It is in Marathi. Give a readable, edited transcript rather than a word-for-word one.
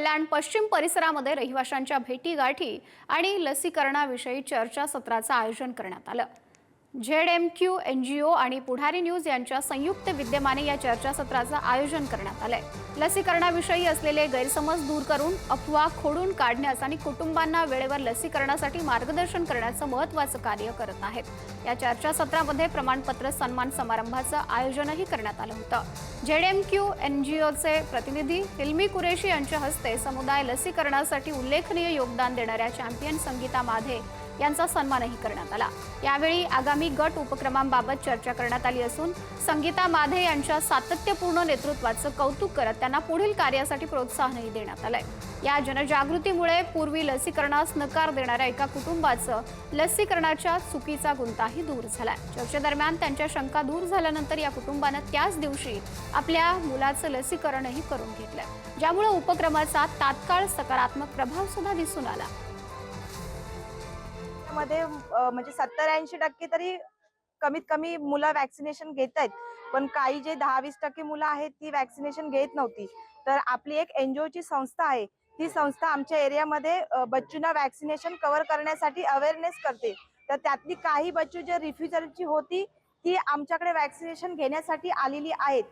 कल्याण पश्चिम परिसरामध्ये रहिवाशांच्या भेटीगाठी आणि लसीकरणाविषयी चर्चासत्राचं आयोजन करण्यात आलं। ZMQ NGO आणि पुढारी न्यूज यांच्या संयुक्त विद्यमाने या चर्चासत्राचं आयोजन करण्यात आलंय। लसीकरणाविषयी असलेले गैरसमज दूर करून अफवा खोडून काढण्यास आणि कुटुंबांना वेळेवर लसीकरणासाठी मार्गदर्शन करण्याचं महत्त्वाचं कार्य करत आहेत। या चर्चासत्रामध्ये प्रमाणपत्र सन्मान समारंभाचं आयोजनही करण्यात आलं होतं। ZMQ NGOचे प्रतिनिधी हिल्मी कुरेशी यांच्या हस्ते समुदाय लसीकरणासाठी उल्लेखनीय योगदान देणाऱ्या चॅम्पियन संगीता माधे यांचा सन्मानही करण्यात आला। यावेळी आगामी गट उपक्रमांबाबत चर्चा करण्यात आली असून संगीता माधे यांच्या सातत्यपूर्ण नेतृत्वाचं कौतुक करत त्यांना पुढील कार्यासाठी प्रोत्साहनही देण्यात आलंय। या जनजागृतीमुळे पूर्वी लसीकरणास नकार देणाऱ्या एका कुटुंबाचं लसीकरणाच्या चुकीचा गुंताही दूर झालाय। चर्चेदरम्यान त्यांच्या शंका दूर झाल्यानंतर या कुटुंबानं त्याच दिवशी आपल्या मुलाचं लसीकरणही करून घेतलंय, ज्यामुळे उपक्रमाचा तात्काळ सकारात्मक प्रभाव सुद्धा दिसून आला। मध्ये म्हणजे 70-80% तरी कमीत कमी मुलं वॅक्सिनेशन घेत आहेत, पण काही जे 10-20% मुलं आहेत ती वॅक्सिनेशन घेत नव्हती। तर आपली एक एनजीओची संस्था आहे, ती संस्था आमच्या एरियामध्ये बच्चूंना वॅक्सिनेशन कव्हर करण्यासाठी अवेअरनेस करते। तर त्यातली काही बच्चू जे रिफ्युजलची होती ती आमच्याकडे वॅक्सिनेशन घेण्यासाठी आलेली आहेत।